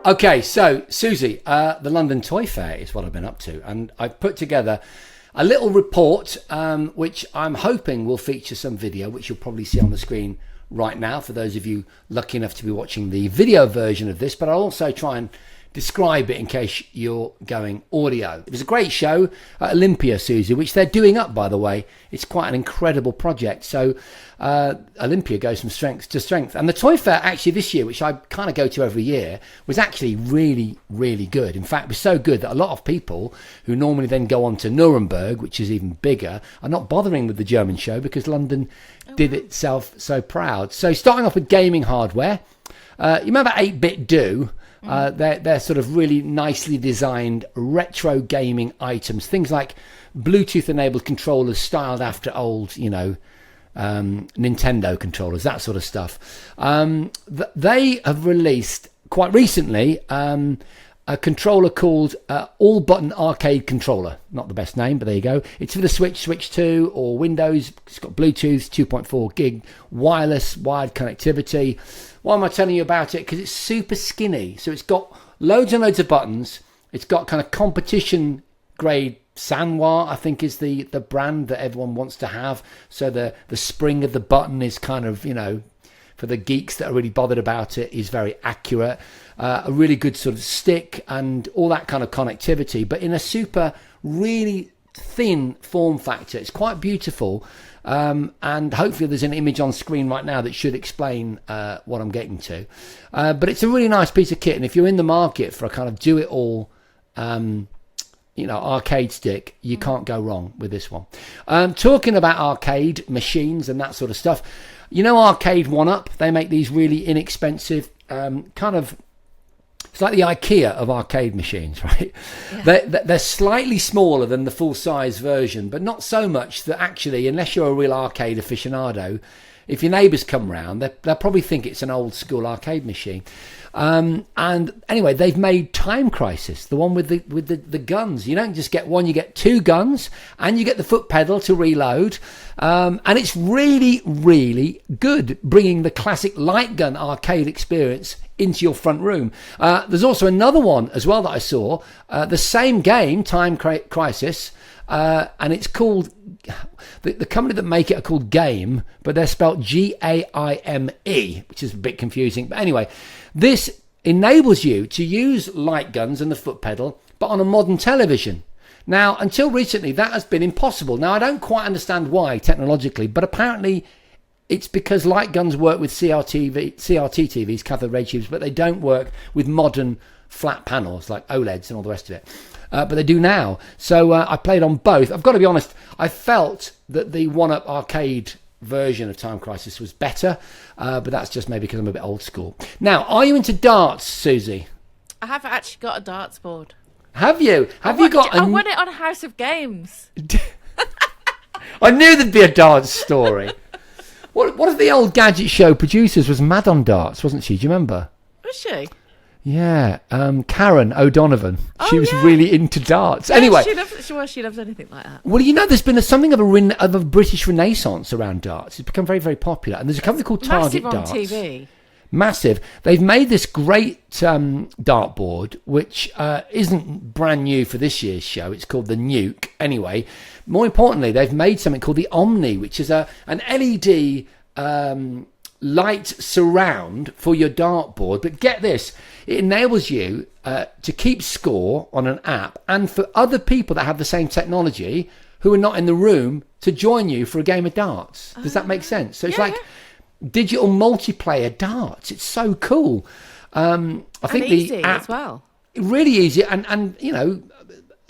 Okay, so Susie, the London Toy Fair is what I've been up to, and I've put together a little report, which I'm hoping will feature some video, which you'll probably see on the screen right now for those of you lucky enough to be watching the video version of this, but I'll also try and describe it in case you're going audio. It was a great show at Olympia, Susie, which they're doing up, by the way. It's quite an incredible project. So Olympia goes from strength to strength. And the Toy Fair actually this year, which I kind of go to every year, was actually really, really good. In fact, it was so good that a lot of people who normally then go on to Nuremberg, which is even bigger, are not bothering with the German show because London did itself so proud. So starting off with gaming hardware, you remember 8-Bit Do? They're sort of really nicely designed retro gaming items, things like Bluetooth enabled controllers styled after old, Nintendo controllers, that sort of stuff. They have released quite recently a controller called All Button Arcade Controller. Not the best name, but there you go. It's for the Switch 2 or Windows. It's got Bluetooth, 2.4 gig wireless wired connectivity. Why am I telling you about it? Because it's super skinny. So it's got loads and loads of buttons. It's got kind of competition grade Sanwa, I think is the brand that everyone wants to have. So the spring of the button is kind of, for the geeks that are really bothered about it, is very accurate. A really good sort of stick and all that kind of connectivity, but in a super really thin form factor. It's quite beautiful. And hopefully there's an image on screen right now that should explain what I'm getting to. But it's a really nice piece of kit. And if you're in the market for a kind of do-it-all, arcade stick, you can't go wrong with this one. Talking about arcade machines and that sort of stuff, Arcade 1-Up, they make these really inexpensive it's like the IKEA of arcade machines, right? Yeah. They're slightly smaller than the full-size version, but not so much that actually, unless you're a real arcade aficionado, if your neighbours come round, they'll probably think it's an old-school arcade machine. And anyway, they've made Time Crisis, the one with the guns. You don't just get one, you get two guns, and you get the foot pedal to reload. And it's really, really good, bringing the classic light gun arcade experience into your front room. There's also another one as well that I saw, the same game, Time Crisis, and it's called, the company that make it are called Game, but they're spelled Game, which is a bit confusing. But anyway, this enables you to use light guns and the foot pedal, but on a modern television. Now, until recently, that has been impossible. Now, I don't quite understand why technologically, but apparently it's because light guns work with CRT TVs, cathode ray tubes, but they don't work with modern flat panels like OLEDs and all the rest of it. But they do now. So I played on both. I've got to be honest, I felt that the 1-Up arcade version of Time Crisis was better, but that's just maybe because I'm a bit old school. Now, are you into darts, Susie? I have actually got a darts board. Have you? I won it on House of Games. I knew there'd be a darts story. What if the old Gadget show producers was mad on darts, wasn't she? Do you remember? Was she? Yeah, Karen O'Donovan. She was really into darts. Yeah, anyway, she loves anything like that. Well, there's been something of a British renaissance around darts. It's become very, very popular, and there's a company called Target Darts. Massive on TV. Massive. They've made this great dartboard, which isn't brand new for this year's show. It's called the Nuke. Anyway, more importantly, they've made something called the Omni, which is an LED light surround for your dartboard. But get this, it enables you to keep score on an app, and for other people that have the same technology who are not in the room to join you for a game of darts. Does that make sense? So it's digital multiplayer darts. It's so cool. I think easy the app, as well. Really easy, and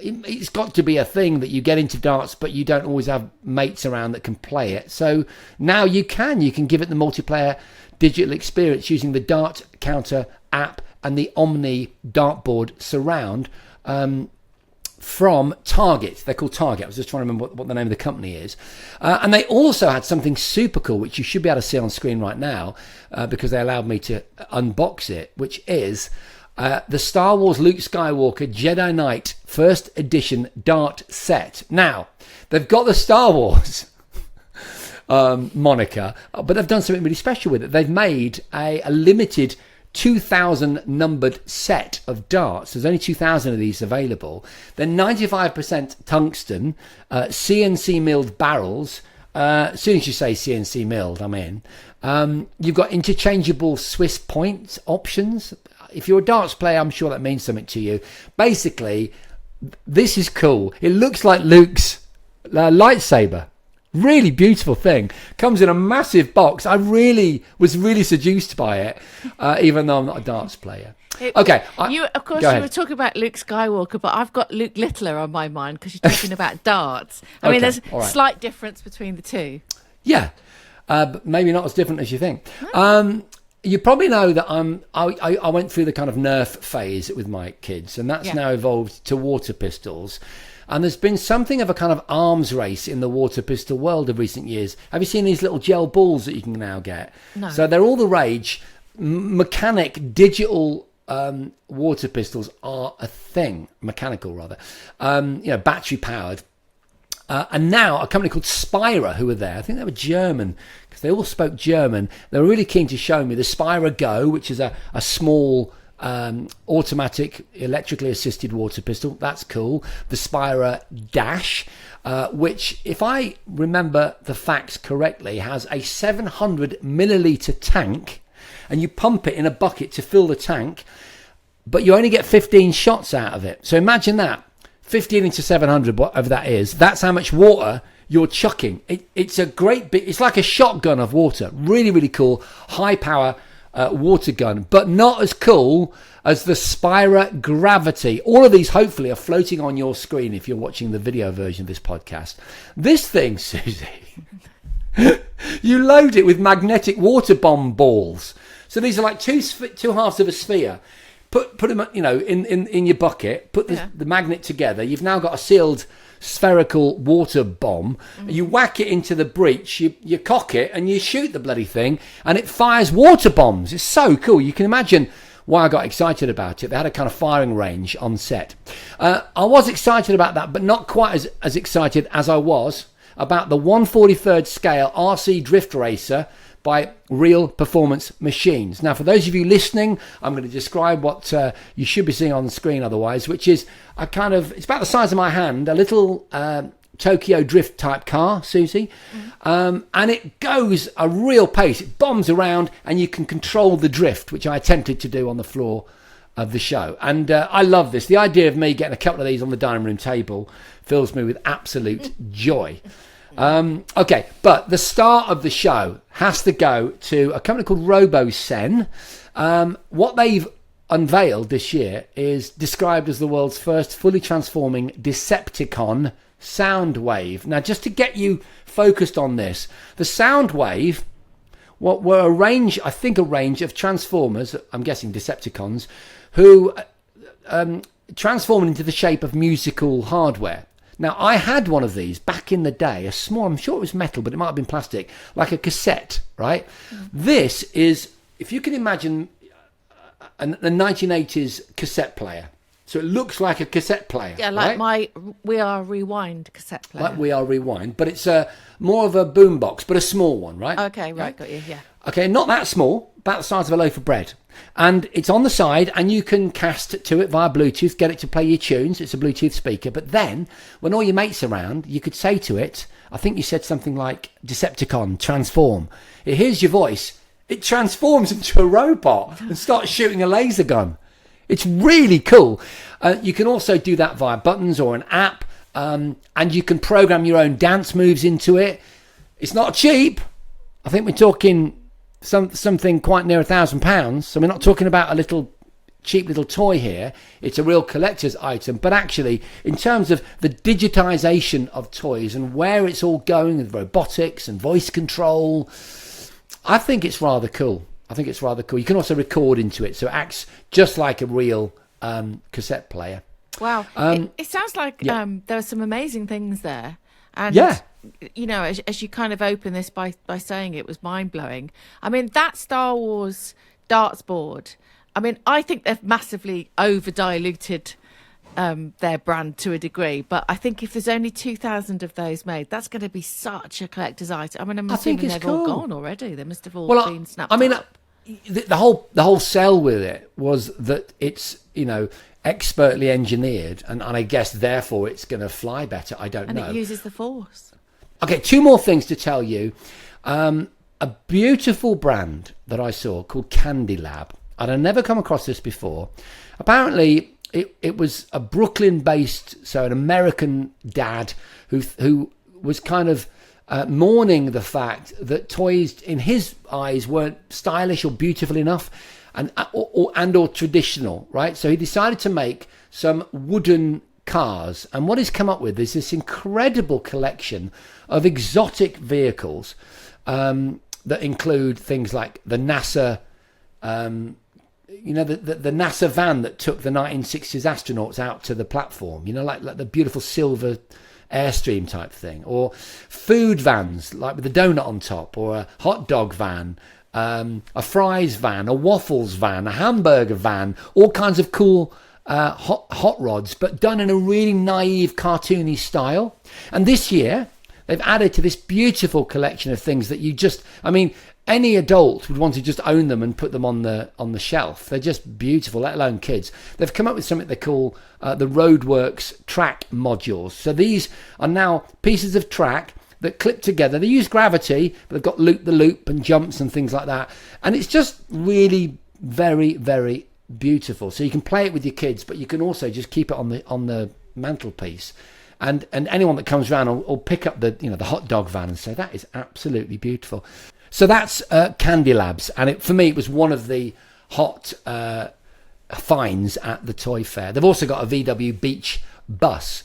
it's got to be a thing that you get into darts, but you don't always have mates around that can play it. So now you can give it the multiplayer digital experience using the Dart Counter app and the Omni dartboard surround from Target. They're called Target. I was just trying to remember what the name of the company is. And they also had something super cool, which you should be able to see on screen right now, because they allowed me to unbox it, which is the Star Wars Luke Skywalker Jedi Knight First Edition Dart Set. Now, they've got the Star Wars moniker, but they've done something really special with it. They've made a limited 2,000 numbered set of darts. There's only 2,000 of these available. They're 95% tungsten, CNC milled barrels. As soon as you say CNC milled, I'm in. You've got interchangeable Swiss point options. If you're a darts player, I'm sure that means something to you. Basically, this is cool. It looks like Luke's lightsaber. Really beautiful thing. Comes in a massive box. I was really seduced by it, even though I'm not a darts player. Okay. You were talking about Luke Skywalker, but I've got Luke Littler on my mind because you're talking about darts. I mean, there's a slight difference between the two. Yeah, but maybe not as different as you think. You probably know that I went through the kind of Nerf phase with my kids, and that's now evolved to water pistols. And there's been something of a kind of arms race in the water pistol world of recent years. Have you seen these little gel balls that you can now get? No. So they're all the rage. Mechanic, digital water pistols are a thing. Mechanical, rather. Battery powered. And now a company called Spira, who were there, I think they were German, because they all spoke German. They were really keen to show me the Spira Go, which is a small automatic electrically assisted water pistol. That's cool. The Spira Dash, which, if I remember the facts correctly, has a 700 milliliter tank, and you pump it in a bucket to fill the tank, but you only get 15 shots out of it. So imagine that. 15 into 700, whatever that is, that's how much water you're chucking. It's a great bit. It's like a shotgun of water. Really, really cool. High power water gun, but not as cool as the Spira Gravity. All of these, hopefully, are floating on your screen if you're watching the video version of this podcast. This thing, Susie, you load it with magnetic water bomb balls. So these are like two halves of a sphere. Put them, in your bucket. Put the magnet together. You've now got a sealed spherical water bomb. You whack it into the breech. You cock it and you shoot the bloody thing, and it fires water bombs. It's so cool. You can imagine why I got excited about it. They had a kind of firing range on set. I was excited about that, but not quite as excited as I was about the 1/43rd scale RC Drift Racer by Real Performance Machines. Now, for those of you listening, I'm going to describe what you should be seeing on the screen otherwise, which is it's about the size of my hand, a little Tokyo Drift type car, Susie. And it goes a real pace. It bombs around and you can control the drift, which I attempted to do on the floor of the show. And I love this. The idea of me getting a couple of these on the dining room table fills me with absolute joy. Okay, but the star of the show has to go to a company called RoboSen. What they've unveiled this year is described as the world's first fully transforming Decepticon Soundwave. Now, just to get you focused on this, the Soundwave were a range of Transformers, I'm guessing Decepticons, who transformed into the shape of musical hardware. Now, I had one of these back in the day, a small, I'm sure it was metal, but it might have been plastic, like a cassette, right? This is, if you can imagine a 1980s cassette player. So it looks like a cassette player. Yeah, like my We Are Rewind cassette player. Like We Are Rewind, but it's more of a boombox, but a small one, right? Okay, right, got you, yeah. Okay, not that small, about the size of a loaf of bread. And it's on the side, and you can cast to it via Bluetooth, get it to play your tunes. It's a Bluetooth speaker. But then, when all your mates are around, you could say to it, I think you said something like, Decepticon, transform. It hears your voice. It transforms into a robot and starts shooting a laser gun. It's really cool. You can also do that via buttons or an app, and you can program your own dance moves into it. It's not cheap. I think we're talking something quite near £1,000. So we're not talking about a cheap little toy here. It's a real collector's item. But actually, in terms of the digitization of toys and where it's all going with robotics and voice control, I think it's rather cool. You can also record into it, so it acts just like a real cassette player. Wow. It sounds like there are some amazing things there. And, as you kind of open this by saying it was mind-blowing. I mean, that Star Wars darts board, I mean, I think they've massively over-diluted their brand to a degree. But I think if there's only 2,000 of those made, that's going to be such a collector's item. I mean, I'm assuming they've all gone already. They must have all been snapped up. the whole sell with it was that it's, expertly engineered, and I guess therefore it's going to fly better. I don't know. And it uses the Force. Okay, 2 more things to tell you. A beautiful brand that I saw called Candy Lab. I'd never come across this before. Apparently, it was a Brooklyn-based, so an American dad who was kind of mourning the fact that toys, in his eyes, weren't stylish or beautiful enough, or traditional, right? So he decided to make some wooden cars, and what he's come up with is this incredible collection of exotic vehicles that include things like the NASA, the NASA van that took the 1960s astronauts out to the platform, like the beautiful silver Airstream type thing, or food vans like with a donut on top, or a hot dog van, a fries van, a waffles van, a hamburger van, all kinds of cool hot rods, but done in a really naive, cartoony style. And this year, they've added to this beautiful collection of things that any adult would want to just own them and put them on the shelf. They're just beautiful, let alone kids. They've come up with something they call the Roadworks track modules. So these are now pieces of track that clip together. They use gravity, but they've got loop-the-loop and jumps and things like that. And it's just really very, very beautiful. So you can play it with your kids, but you can also just keep it on the mantelpiece. And anyone that comes around will pick up the hot dog van and say, that is absolutely beautiful. So that's Candy Labs. And for me, it was one of the hot finds at the toy fair. They've also got a VW Beach bus,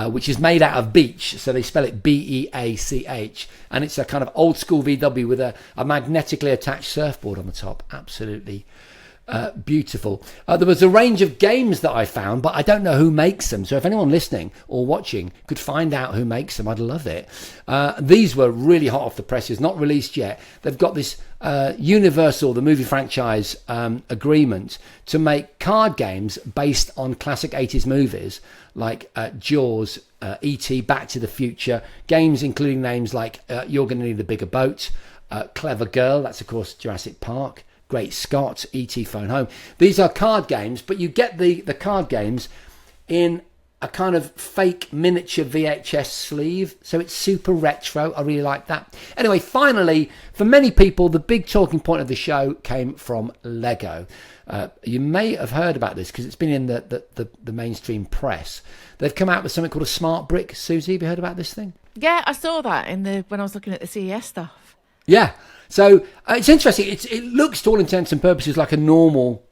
which is made out of beach, so they spell it BEACH, and it's a kind of old school VW with a magnetically attached surfboard on the top. Absolutely beautiful. There was a range of games that I found, but I don't know who makes them, so if anyone listening or watching could find out who makes them, I'd love it. These were really hot off the presses, not released yet. They've got this Universal, the movie franchise, agreement to make card games based on classic 80s movies like Jaws, E.T., Back to the Future, games including names like You're Gonna Need a Bigger Boat, Clever Girl, that's of course Jurassic Park, Great Scott, E.T. Phone Home. These are card games, but you get the card games in a kind of fake miniature VHS sleeve, so it's super retro. I really like that. Anyway, finally, for many people, the big talking point of the show came from Lego. You may have heard about this because it's been in the mainstream press. They've come out with something called a smart brick. Susie, have you heard about this thing? Yeah, I saw that when I was looking at the CES stuff. Yeah, so it's interesting. It looks, to all intents and purposes, like a normal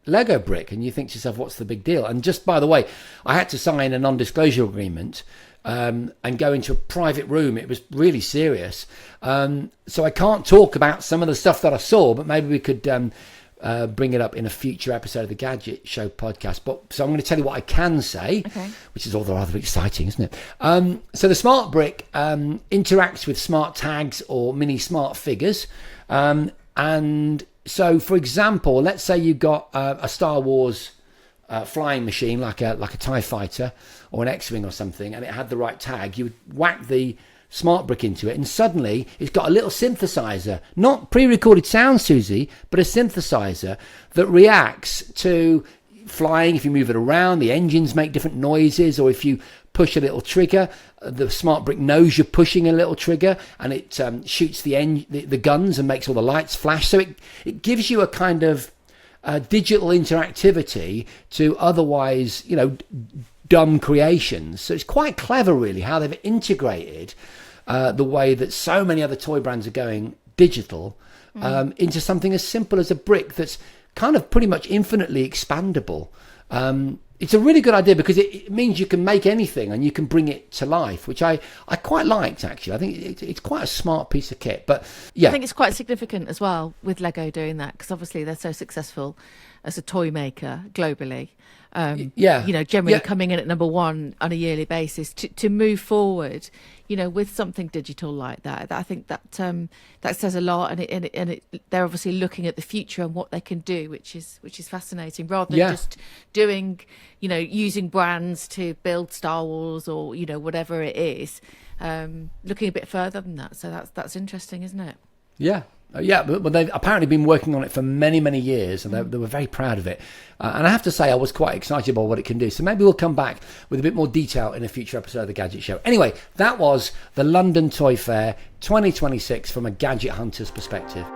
Lego brick, and you think to yourself, what's the big deal? And just by the way, I had to sign a non-disclosure agreement and go into a private room. It was really serious, so I can't talk about some of the stuff that I saw, but maybe we could bring it up in a future episode of the Gadget Show podcast. So I'm going to tell you what I can say, okay, which is all rather exciting, isn't it? So the smart brick interacts with smart tags or mini smart figures, and so, for example, let's say you got a Star Wars flying machine like a TIE fighter or an X-Wing or something, and it had the right tag. You would whack the smart brick into it, and suddenly it's got a little synthesizer, not pre-recorded sound, Susie, but a synthesizer that reacts to flying. If you move it around, the engines make different noises, or if you push a little trigger, the smart brick knows you're pushing a little trigger, and it shoots the guns and makes all the lights flash. So it gives you a kind of digital interactivity to otherwise, dumb creations. So it's quite clever, really, how they've integrated the way that so many other toy brands are going digital into something as simple as a brick that's kind of pretty much infinitely expandable. It's a really good idea because it means you can make anything and you can bring it to life, which I quite liked, actually. I think it's quite a smart piece of kit. But yeah, I think it's quite significant as well with Lego doing that, because obviously they're so successful as a toy maker globally. Generally coming in at number one on a yearly basis to move forward, with something digital like that. I think that says a lot, and they're obviously looking at the future and what they can do, which is fascinating, rather than just doing, using brands to build Star Wars or whatever it is, looking a bit further than that. So that's interesting, isn't it? Yeah. Yeah, but they've apparently been working on it for many, many years, and they were very proud of it. And I have to say, I was quite excited by what it can do. So maybe we'll come back with a bit more detail in a future episode of the Gadget Show. Anyway, that was the London Toy Fair 2026 from a gadget hunter's perspective.